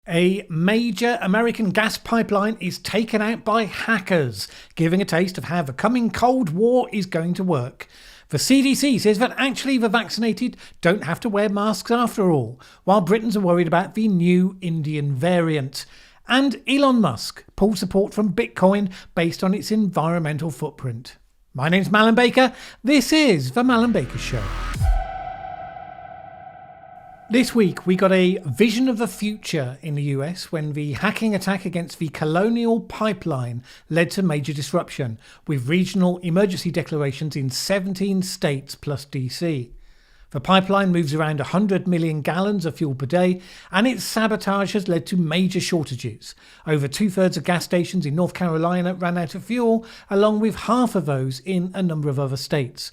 A major American gas pipeline is taken out by hackers, giving a taste of how the coming Cold War is going to work. The CDC says that actually the vaccinated don't have to wear masks after all, while Britons are worried about the new Indian variant. And Elon Musk pulls support from Bitcoin based on its environmental footprint. My name's Mallen Baker. This is the Mallen Baker Show. This week we got a vision of the future in the US when the hacking attack against the Colonial Pipeline led to major disruption, with regional emergency declarations in 17 states plus DC. The pipeline moves around 100 million gallons of fuel per day, and its sabotage has led to major shortages. Over 2/3 of gas stations in North Carolina ran out of fuel, along with half of those in a number of other states.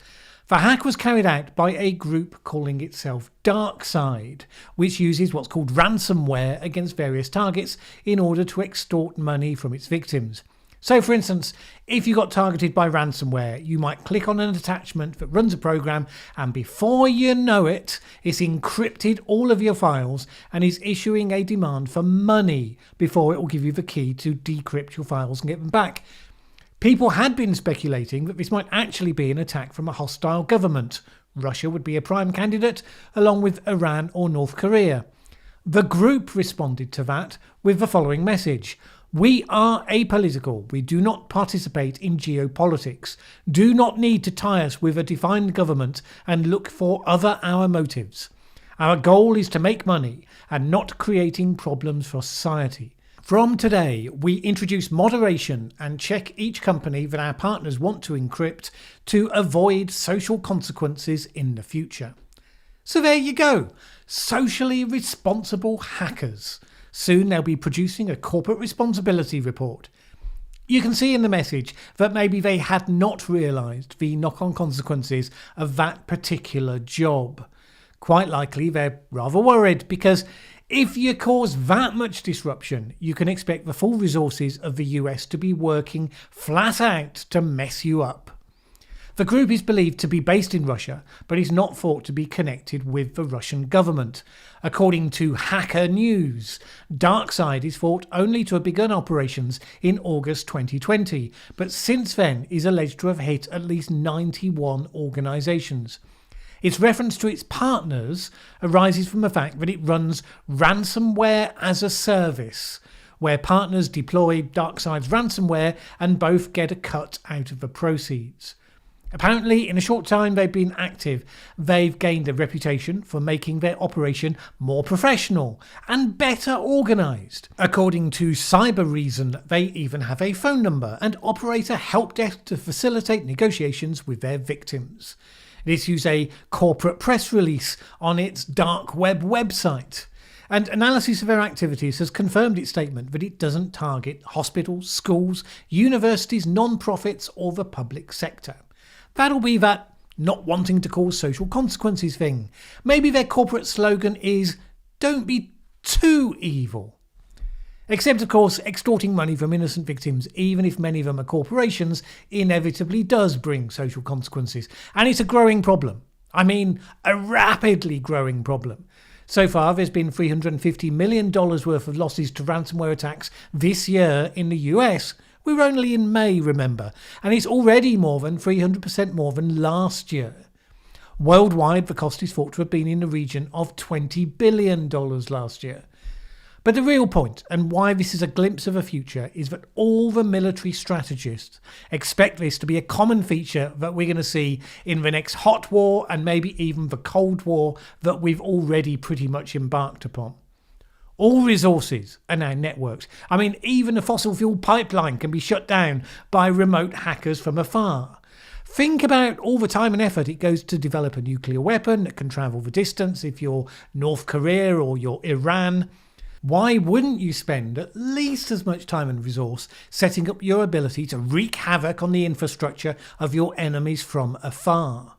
The hack was carried out by a group calling itself Darkside, which uses what's called ransomware against various targets in order to extort money from its victims. So, for instance, if you got targeted by ransomware, you might click on an attachment that runs a program, and before you know it, it's encrypted all of your files and is issuing a demand for money before it will give you the key to decrypt your files and get them back. People had been speculating that this might actually be an attack from a hostile government. Russia would be a prime candidate, along with Iran or North Korea. The group responded to that with the following message: "We are apolitical. We do not participate in geopolitics. Do not need to tie us with a defined government and look for our motives. Our goal is to make money and not creating problems for society. From today, we introduce moderation and check each company that our partners want to encrypt to avoid social consequences in the future." So there you go. Socially responsible hackers. Soon they'll be producing a corporate responsibility report. You can see in the message that maybe they had not realised the knock-on consequences of that particular job. Quite likely they're rather worried, because if you cause that much disruption, you can expect the full resources of the US to be working flat out to mess you up. The group is believed to be based in Russia, but is not thought to be connected with the Russian government. According to Hacker News, Darkside is thought only to have begun operations in August 2020, but since then is alleged to have hit at least 91 organisations. Its reference to its partners arises from the fact that it runs ransomware as a service, where partners deploy Darkside's ransomware and both get a cut out of the proceeds. Apparently, in a short time they've been active, they've gained a reputation for making their operation more professional and better organised. According to Cyber Reason, they even have a phone number and operate a help desk to facilitate negotiations with their victims. It issues a corporate press release on its dark web website, and analysis of their activities has confirmed its statement that it doesn't target hospitals, schools, universities, non-profits or the public sector. That'll be that not wanting to cause social consequences thing. Maybe their corporate slogan is "Don't be too evil." Except, of course, extorting money from innocent victims, even if many of them are corporations, inevitably does bring social consequences. And it's a growing problem. I mean, a rapidly growing problem. So far, there's been $350 million worth of losses to ransomware attacks this year in the US. We're only in May, remember, and it's already more than 300% more than last year. Worldwide, the cost is thought to have been in the region of $20 billion last year. But the real point, and why this is a glimpse of a future, is that all the military strategists expect this to be a common feature that we're going to see in the next hot war and maybe even the Cold War that we've already pretty much embarked upon. All resources are now networked. I mean, even the fossil fuel pipeline can be shut down by remote hackers from afar. Think about all the time and effort it goes to develop a nuclear weapon that can travel the distance if you're North Korea or you're Iran. Why wouldn't you spend at least as much time and resource setting up your ability to wreak havoc on the infrastructure of your enemies from afar?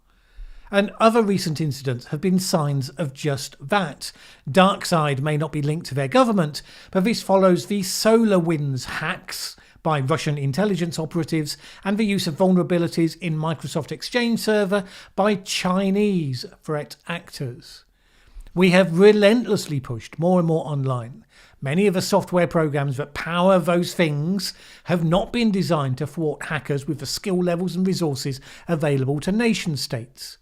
And other recent incidents have been signs of just that. Darkside may not be linked to their government, but this follows the SolarWinds hacks by Russian intelligence operatives and the use of vulnerabilities in Microsoft Exchange Server by Chinese threat actors. We have relentlessly pushed more and more online, Many of the software programs that power those things have not been designed to thwart hackers with the skill levels and resources available to nation states.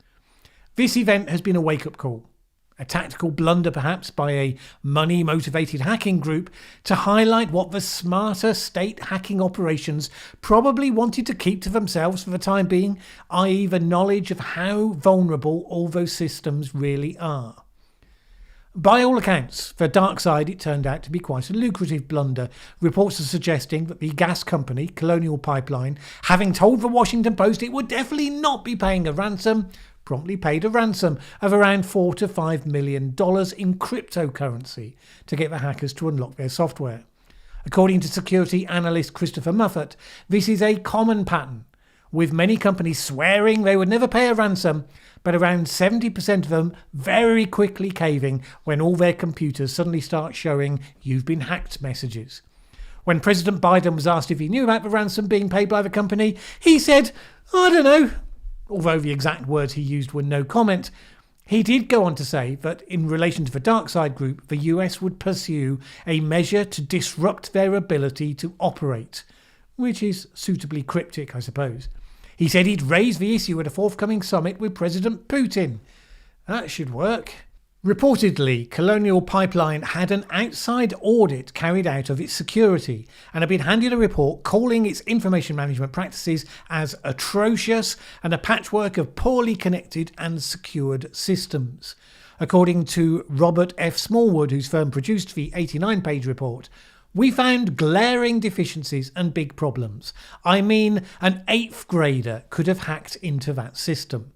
This event has been a wake-up call, a tactical blunder perhaps by a money-motivated hacking group to highlight what the smarter state hacking operations probably wanted to keep to themselves for the time being, i.e. the knowledge of how vulnerable all those systems really are. By all accounts, for Darkside it turned out to be quite a lucrative blunder. Reports are suggesting that the gas company, Colonial Pipeline, having told the Washington Post it would definitely not be paying a ransom, promptly paid a ransom of around $4 to $5 million in cryptocurrency to get the hackers to unlock their software. According to security analyst Christopher Muffett, this is a common pattern, with many companies swearing they would never pay a ransom, but around 70% of them very quickly caving when all their computers suddenly start showing "you've been hacked" messages. When President Biden was asked if he knew about the ransom being paid by the company, he said, "I don't know." Although the exact words he used were no comment, he did go on to say that in relation to the Darkside group, the US would pursue a measure to disrupt their ability to operate, which is suitably cryptic, I suppose. He said he'd raise the issue at a forthcoming summit with President Putin. That should work. Reportedly, Colonial Pipeline had an outside audit carried out of its security and had been handed a report calling its information management practices as atrocious and a patchwork of poorly connected and secured systems. According to Robert F. Smallwood, whose firm produced the 89-page report, we found glaring deficiencies and big problems. I mean, an 8th grader could have hacked into that system.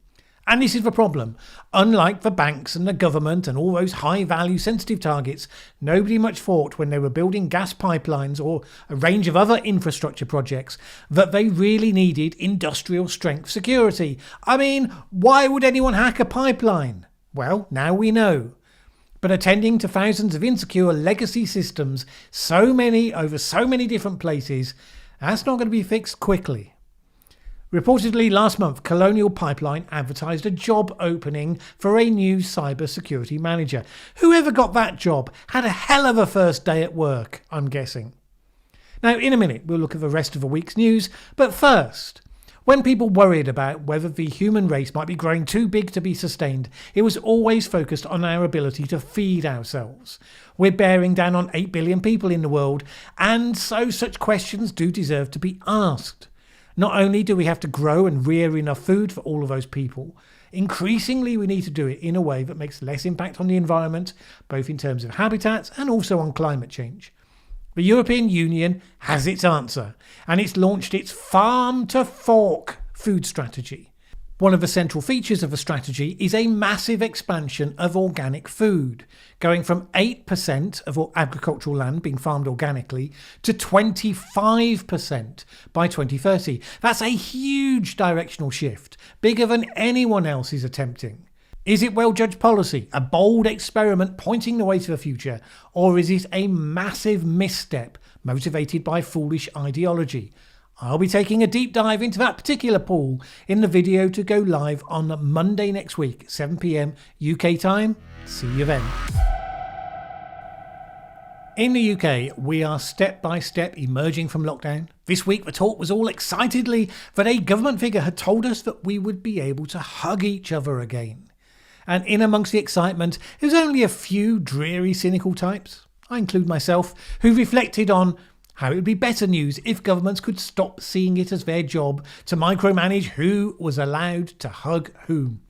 And this is the problem. Unlike the banks and the government and all those high-value sensitive targets, nobody much thought when they were building gas pipelines or a range of other infrastructure projects that they really needed industrial-strength security. I mean, why would anyone hack a pipeline? Well, now we know. But attending to thousands of insecure legacy systems, so many over so many different places, that's not going to be fixed quickly. Reportedly last month, Colonial Pipeline advertised a job opening for a new cyber security manager. Whoever got that job had a hell of a first day at work, I'm guessing. Now, in a minute, we'll look at the rest of the week's news, but first, when people worried about whether the human race might be growing too big to be sustained, it was always focused on our ability to feed ourselves. We're bearing down on 8 billion people in the world, and so such questions do deserve to be asked. Not only do we have to grow and rear enough food for all of those people, increasingly we need to do it in a way that makes less impact on the environment, both in terms of habitats and also on climate change. The European Union has its answer, and it's launched its Farm to Fork food strategy. One of the central features of the strategy is a massive expansion of organic food, going from 8% of all agricultural land being farmed organically to 25% by 2030. That's a huge directional shift, bigger than anyone else is attempting. Is it well-judged policy, a bold experiment pointing the way to the future, or is it a massive misstep motivated by foolish ideology? I'll be taking a deep dive into that particular pool in the video to go live on Monday next week, 7 p.m. UK time. See you then. In the UK, we are step by step emerging from lockdown. This week, the talk was all excitedly that a government figure had told us that we would be able to hug each other again. And in amongst the excitement, there was only a few dreary, cynical types, I include myself, who reflected on how it would be better news if governments could stop seeing it as their job to micromanage who was allowed to hug whom.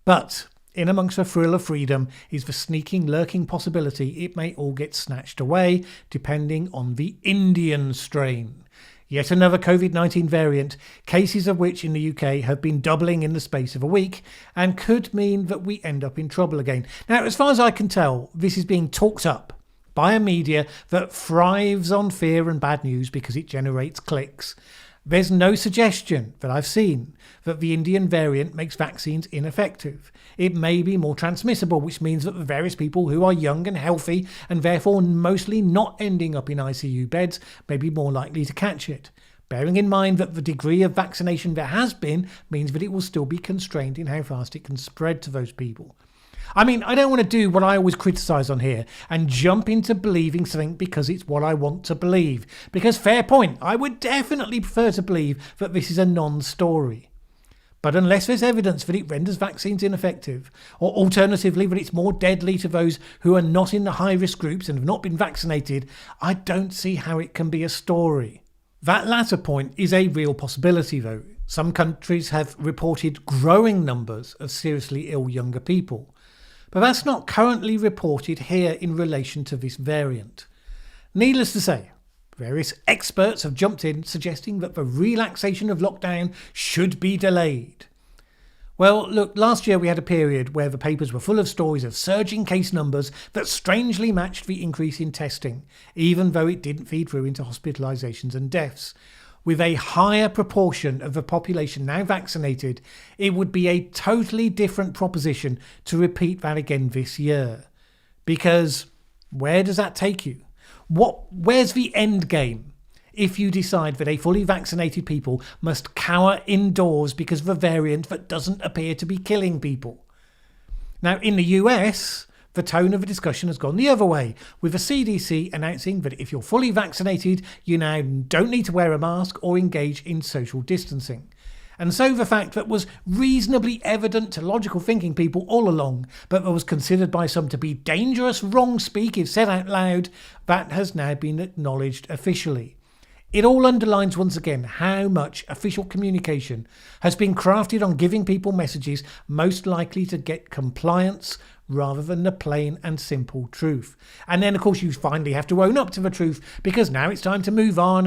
But in amongst the thrill of freedom is the sneaking, lurking possibility it may all get snatched away, depending on the Indian strain. Yet another COVID-19 variant, cases of which in the UK have been doubling in the space of a week, and could mean that we end up in trouble again. Now, as far as I can tell, this is being talked up by a media that thrives on fear and bad news because it generates clicks. There's no suggestion that I've seen that the Indian variant makes vaccines ineffective. It may be more transmissible, which means that the various people who are young and healthy and therefore mostly not ending up in ICU beds may be more likely to catch it. Bearing in mind that the degree of vaccination there has been means that it will still be constrained in how fast it can spread to those people. I mean, I don't want to do what I always criticise on here and jump into believing something because it's what I want to believe. Because fair point, I would definitely prefer to believe that this is a non-story. But unless there's evidence that it renders vaccines ineffective, or alternatively that it's more deadly to those who are not in the high-risk groups and have not been vaccinated, I don't see how it can be a story. That latter point is a real possibility though. Some countries have reported growing numbers of seriously ill younger people. But that's not currently reported here in relation to this variant. Needless to say, various experts have jumped in suggesting that the relaxation of lockdown should be delayed. Well, look, last year we had a period where the papers were full of stories of surging case numbers that strangely matched the increase in testing, even though it didn't feed through into hospitalisations and deaths. With a higher proportion of the population now vaccinated, it would be a totally different proposition to repeat that again this year. Because where does that take you? Where's the end game if you decide that a fully vaccinated people must cower indoors because of a variant that doesn't appear to be killing people? Now, in the US, the tone of the discussion has gone the other way, with the CDC announcing that if you're fully vaccinated, you now don't need to wear a mask or engage in social distancing. And so the fact that was reasonably evident to logical thinking people all along, but that was considered by some to be dangerous wrong speak if said out loud, that has now been acknowledged officially. It all underlines once again how much official communication has been crafted on giving people messages most likely to get compliance rather than the plain and simple truth. And then of course you finally have to own up to the truth because now it's time to move on,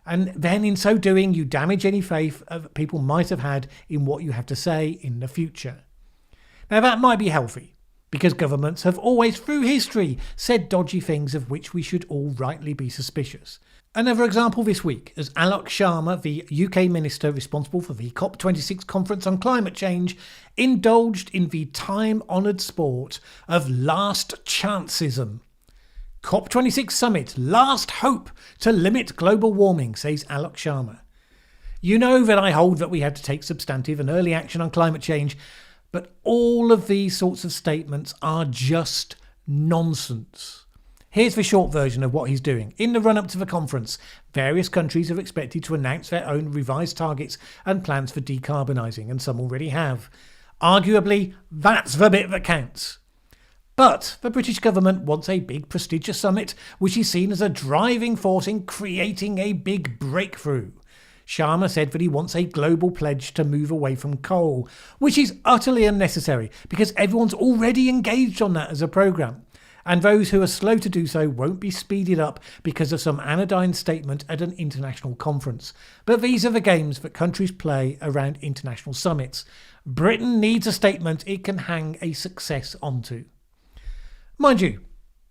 and then in so doing you damage any faith people might have had in what you have to say in the future. Now that might be healthy, because governments have always through history said dodgy things of which we should all rightly be suspicious. Another example this week, as Alok Sharma, the UK minister responsible for the COP26 conference on climate change, indulged in the time-honoured sport of last chanceism. COP26 summit, last hope to limit global warming, says Alok Sharma. You know that I hold that we have to take substantive and early action on climate change, but all of these sorts of statements are just nonsense. Here's the short version of what he's doing. In the run-up to the conference, various countries are expected to announce their own revised targets and plans for decarbonising, and some already have. Arguably, that's the bit that counts. But the British government wants a big prestigious summit which is seen as a driving force in creating a big breakthrough. Sharma said that he wants a global pledge to move away from coal, which is utterly unnecessary because everyone's already engaged on that as a programme. And those who are slow to do so won't be speeded up because of some anodyne statement at an international conference. But these are the games that countries play around international summits. Britain needs a statement it can hang a success onto. Mind you,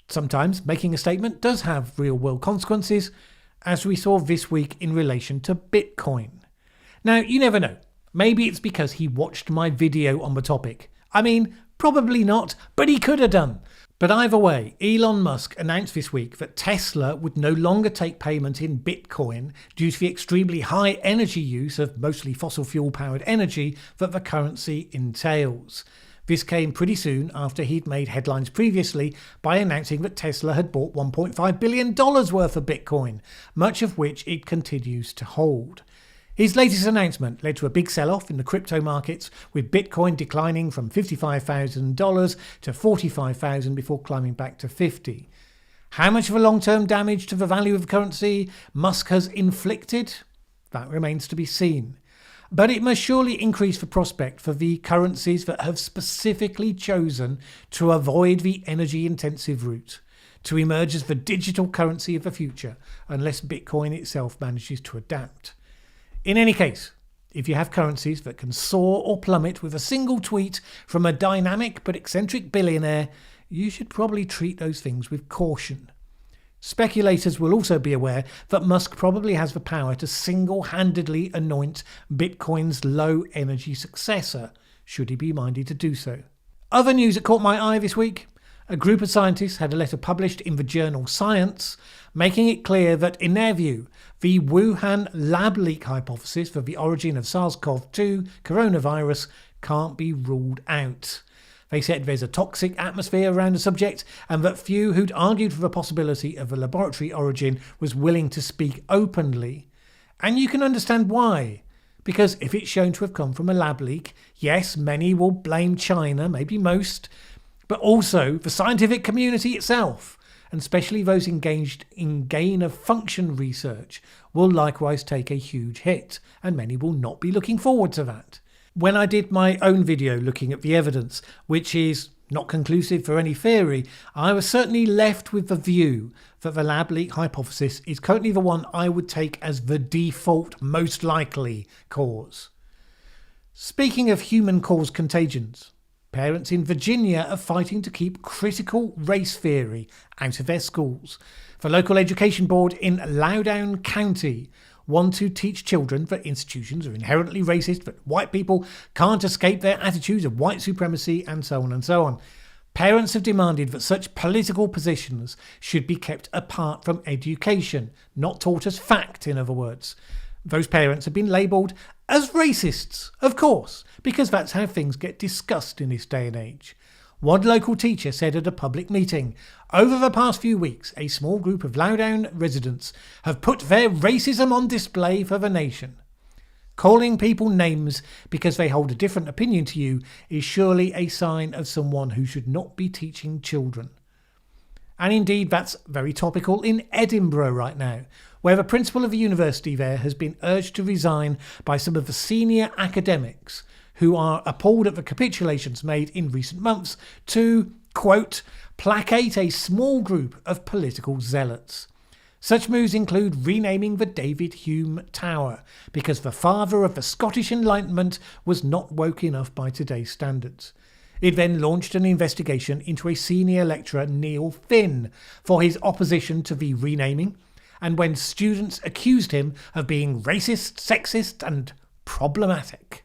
sometimes making a statement does have real-world consequences, as we saw this week in relation to Bitcoin. Now, you never know. Maybe it's because he watched my video on the topic. I mean, probably not, but he could have done. But either way, Elon Musk announced this week that Tesla would no longer take payment in Bitcoin due to the extremely high energy use of mostly fossil fuel-powered energy that the currency entails. This came pretty soon after he'd made headlines previously by announcing that Tesla had bought $1.5 billion worth of Bitcoin, much of which it continues to hold. His latest announcement led to a big sell-off in the crypto markets, with Bitcoin declining from $55,000 to $45,000 before climbing back to $50,000. How much of a long-term damage to the value of the currency Musk has inflicted? That remains to be seen. But it must surely increase the prospect for the currencies that have specifically chosen to avoid the energy-intensive route, to emerge as the digital currency of the future, unless Bitcoin itself manages to adapt. In any case, if you have currencies that can soar or plummet with a single tweet from a dynamic but eccentric billionaire, you should probably treat those things with caution. Speculators will also be aware that Musk probably has the power to single-handedly anoint Bitcoin's low-energy successor, should he be minded to do so. Other news that caught my eye this week: a group of scientists had a letter published in the journal Science, making it clear that, in their view, the Wuhan lab leak hypothesis for the origin of SARS-CoV-2 coronavirus can't be ruled out. They said there's a toxic atmosphere around the subject and that few who'd argued for the possibility of a laboratory origin was willing to speak openly. And you can understand why. Because if it's shown to have come from a lab leak, yes, many will blame China, maybe most, but also the scientific community itself, and especially those engaged in gain-of-function research, will likewise take a huge hit, and many will not be looking forward to that. When I did my own video looking at the evidence, which is not conclusive for any theory, I was certainly left with the view that the lab leak hypothesis is currently the one I would take as the default most likely cause. Speaking of human-caused contagions, parents in Virginia are fighting to keep critical race theory out of their schools. The local education board in Loudoun County want to teach children that institutions are inherently racist, that white people can't escape their attitudes of white supremacy, and so on and so on. Parents have demanded that such political positions should be kept apart from education, not taught as fact, in other words. Those parents have been labelled as racists, of course, because that's how things get discussed in this day and age. One local teacher said at a public meeting, over the past few weeks, a small group of Loudoun residents have put their racism on display for the nation. Calling people names because they hold a different opinion to you is surely a sign of someone who should not be teaching children. And indeed, that's very topical in Edinburgh right now, where the principal of the university there has been urged to resign by some of the senior academics who are appalled at the capitulations made in recent months to, quote, placate a small group of political zealots. Such moves include renaming the David Hume Tower, because the father of the Scottish Enlightenment was not woke enough by today's standards. It then launched an investigation into a senior lecturer, Neil Finn, for his opposition to the renaming, and when students accused him of being racist, sexist and problematic.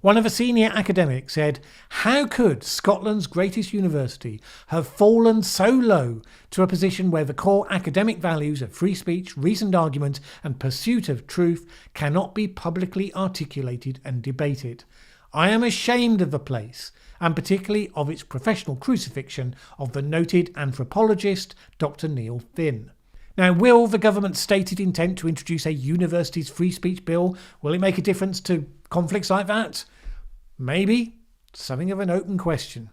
One of the senior academics said, how could Scotland's greatest university have fallen so low to a position where the core academic values of free speech, reasoned argument and pursuit of truth cannot be publicly articulated and debated? I am ashamed of the place, and particularly of its professional crucifixion of the noted anthropologist Dr. Neil Finn. Now, will the government's stated intent to introduce a university's free speech bill, will it make a difference to conflicts like that? Maybe. Something of an open question.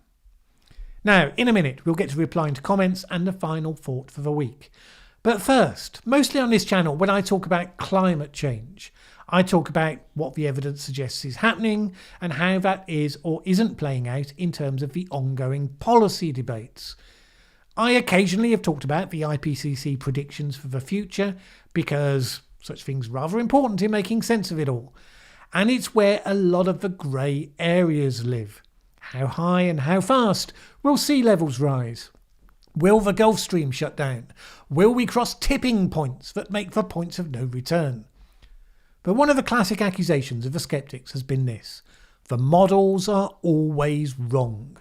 Now, in a minute, we'll get to replying to comments and the final thought for the week. But first, mostly on this channel, when I talk about climate change, I talk about what the evidence suggests is happening and how that is or isn't playing out in terms of the ongoing policy debates. I occasionally have talked about the IPCC predictions for the future because such things are rather important in making sense of it all. And it's where a lot of the grey areas live. How high and how fast will sea levels rise? Will the Gulf Stream shut down? Will we cross tipping points that make for points of no return? But one of the classic accusations of the skeptics has been this: the models are always wrong.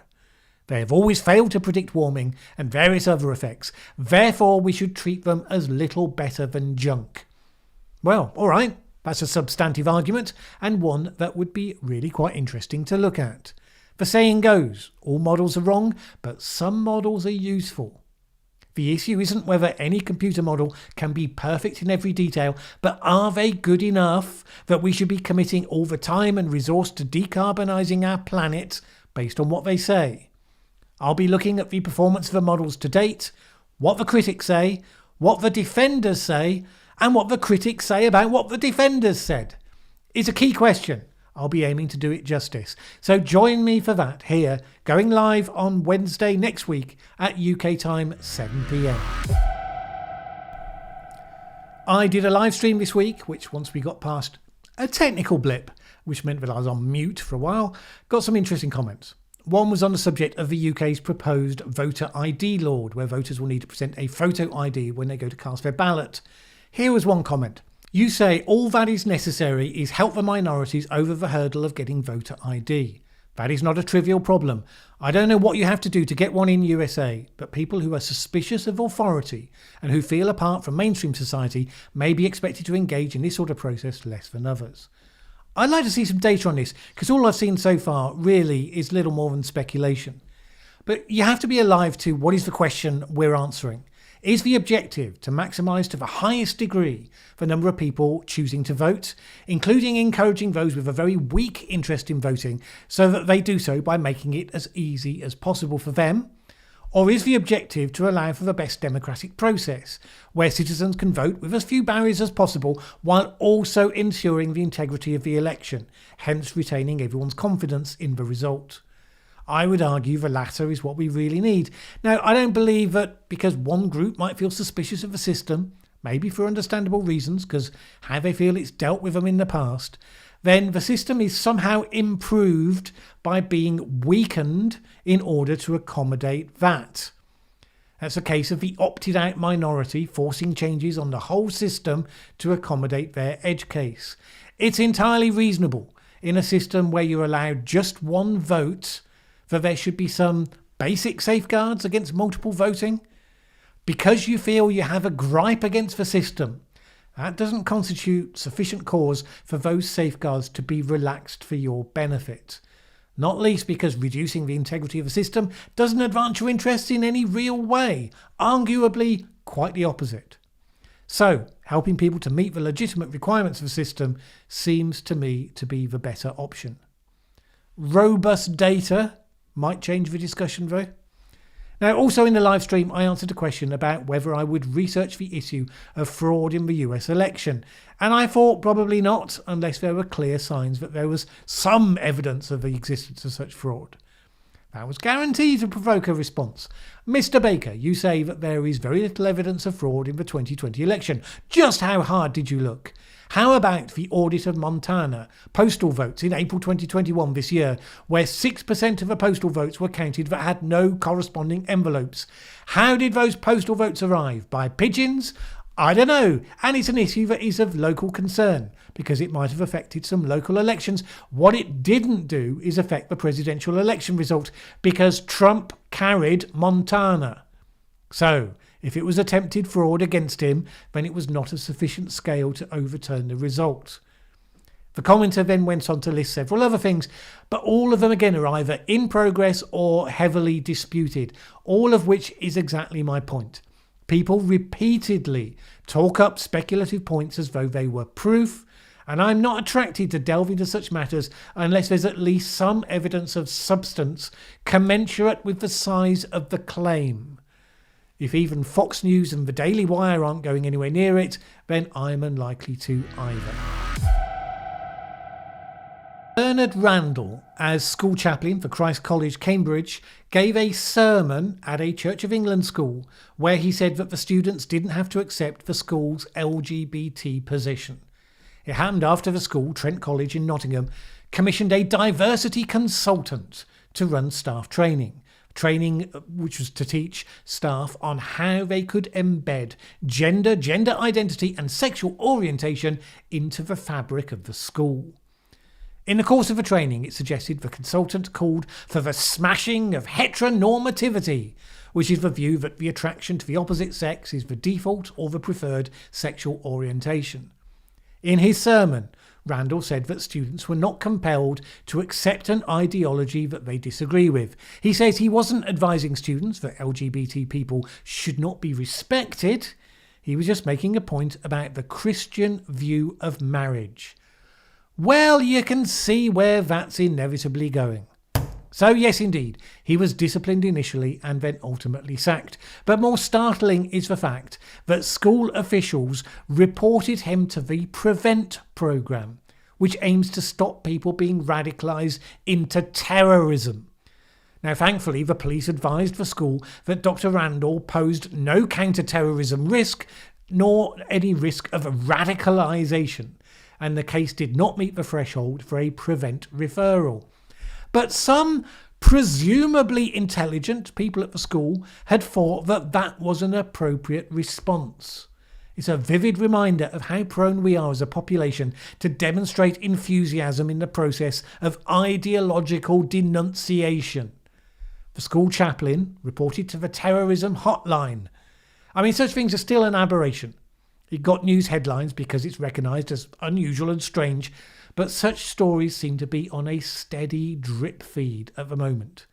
They have always failed to predict warming and various other effects. Therefore, we should treat them as little better than junk. Well, all right. That's a substantive argument, and one that would be really quite interesting to look at. The saying goes, all models are wrong, but some models are useful. The issue isn't whether any computer model can be perfect in every detail, but are they good enough that we should be committing all the time and resource to decarbonising our planet based on what they say? I'll be looking at the performance of the models to date, what the critics say, what the defenders say, and what the critics say about what the defenders said. It's a key question. I'll be aiming to do it justice. So join me for that here, going live on Wednesday next week at UK time 7 PM. I did a live stream this week, which once we got past a technical blip, which meant that I was on mute for a while, got some interesting comments. One was on the subject of the UK's proposed voter ID law, where voters will need to present a photo ID when they go to cast their ballot. Here was one comment. You say all that is necessary is help the minorities over the hurdle of getting voter ID. That is not a trivial problem. I don't know what you have to do to get one in USA, but people who are suspicious of authority and who feel apart from mainstream society may be expected to engage in this sort of process less than others. I'd like to see some data on this, because all I've seen so far really is little more than speculation. But you have to be alive to what is the question we're answering. Is the objective to maximise to the highest degree the number of people choosing to vote, including encouraging those with a very weak interest in voting so that they do so by making it as easy as possible for them? Or is the objective to allow for the best democratic process, where citizens can vote with as few barriers as possible while also ensuring the integrity of the election, hence retaining everyone's confidence in the result? I would argue the latter is what we really need. Now, I don't believe that because one group might feel suspicious of the system, maybe for understandable reasons, because how they feel it's dealt with them in the past, then the system is somehow improved by being weakened in order to accommodate that. That's a case of the opted out minority forcing changes on the whole system to accommodate their edge case. It's entirely reasonable in a system where you're allowed just one vote that there should be some basic safeguards against multiple voting. Because you feel you have a gripe against the system, that doesn't constitute sufficient cause for those safeguards to be relaxed for your benefit. Not least because reducing the integrity of the system doesn't advance your interests in any real way, arguably quite the opposite. So, helping people to meet the legitimate requirements of the system seems to me to be the better option. Robust data might change the discussion though. Now, also in the live stream, I answered a question about whether I would research the issue of fraud in the US election. And I thought probably not, unless there were clear signs that there was some evidence of the existence of such fraud. That was guaranteed to provoke a response. Mr. Baker, you say that there is very little evidence of fraud in the 2020 election. Just how hard did you look? How about the audit of Montana postal votes in April 2021 this year, where 6% of the postal votes were counted that had no corresponding envelopes? How did those postal votes arrive? By pigeons? I don't know. And it's an issue that is of local concern because it might have affected some local elections. What it didn't do is affect the presidential election result because Trump carried Montana. So, if it was attempted fraud against him, then it was not a sufficient scale to overturn the result. The commenter then went on to list several other things, but all of them again are either in progress or heavily disputed, all of which is exactly my point. People repeatedly talk up speculative points as though they were proof, and I'm not attracted to delve into such matters unless there's at least some evidence of substance commensurate with the size of the claim. If even Fox News and the Daily Wire aren't going anywhere near it, then I'm unlikely to either. Bernard Randall, as school chaplain for Christ College, Cambridge, gave a sermon at a Church of England school where he said that the students didn't have to accept the school's LGBT position. It happened after the school, Trent College in Nottingham, commissioned a diversity consultant to run staff training which was to teach staff on how they could embed gender identity and sexual orientation into the fabric of the school. In the course of the training, it suggested the consultant called for the smashing of heteronormativity, which is the view that the attraction to the opposite sex is the default or the preferred sexual orientation. In his sermon, Randall said that students were not compelled to accept an ideology that they disagree with. He says he wasn't advising students that LGBT people should not be respected. He was just making a point about the Christian view of marriage. Well, you can see where that's inevitably going. So yes, indeed, he was disciplined initially and then ultimately sacked. But more startling is the fact that school officials reported him to the PREVENT programme, which aims to stop people being radicalised into terrorism. Now, thankfully, the police advised the school that Dr. Randall posed no counter-terrorism risk, nor any risk of radicalisation, and the case did not meet the threshold for a PREVENT referral. But some presumably intelligent people at the school had thought that that was an appropriate response. It's a vivid reminder of how prone we are as a population to demonstrate enthusiasm in the process of ideological denunciation. The school chaplain reported to the terrorism hotline. I mean, such things are still an aberration. It got news headlines because it's recognised as unusual and strange, but such stories seem to be on a steady drip feed at the moment.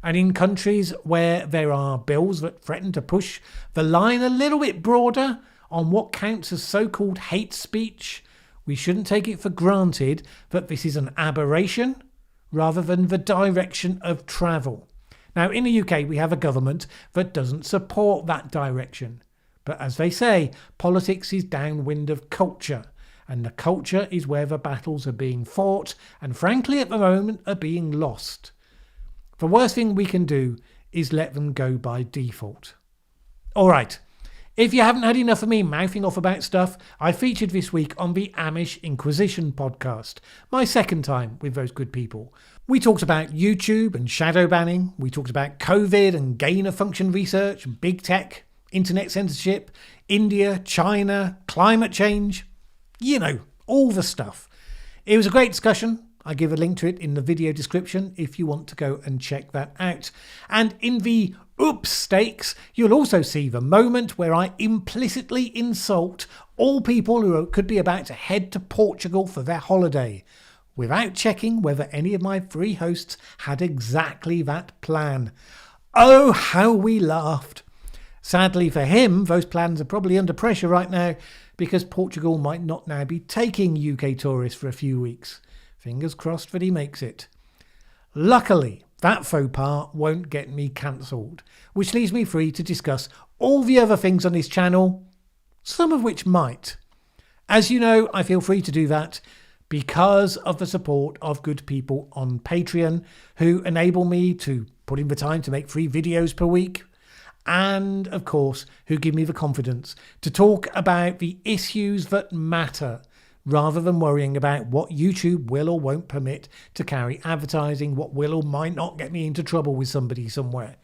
And in countries where there are bills that threaten to push the line a little bit broader on what counts as so-called hate speech, we shouldn't take it for granted that this is an aberration rather than the direction of travel. Now, in the UK, we have a government that doesn't support that direction. But as they say, politics is downwind of culture, and the culture is where the battles are being fought and, frankly, at the moment, are being lost. The worst thing we can do is let them go by default. All right. If you haven't had enough of me mouthing off about stuff, I featured this week on the Amish Inquisition podcast, my second time with those good people. We talked about YouTube and shadow banning. We talked about COVID and gain-of-function research, big tech, internet censorship, India, China, climate change. You know, all the stuff. It was a great discussion. I give a link to it in the video description if you want to go and check that out. And in the oops stakes, you'll also see the moment where I implicitly insult all people who could be about to head to Portugal for their holiday, without checking whether any of my three hosts had exactly that plan. Oh, how we laughed. Sadly for him, those plans are probably under pressure right now because Portugal might not now be taking UK tourists for a few weeks. Fingers crossed that he makes it. Luckily, that faux pas won't get me cancelled, which leaves me free to discuss all the other things on this channel, some of which might. As you know, I feel free to do that because of the support of good people on Patreon who enable me to put in the time to make 3 videos per week, and of course who give me the confidence to talk about the issues that matter rather than worrying about what YouTube will or won't permit to carry advertising, what will or might not get me into trouble with somebody somewhere.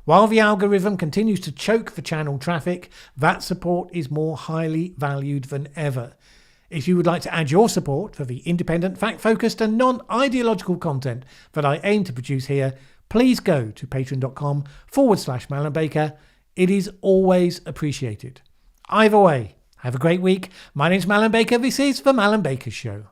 While the algorithm continues to choke the channel traffic, that support is more highly valued than ever. If you would like to add your support for the independent, fact-focused and non-ideological content that I aim to produce here, please go to patreon.com/Mallen Baker. It is always appreciated. Either way, have a great week. My name's Mallen Baker. This is the Mallen Baker Show.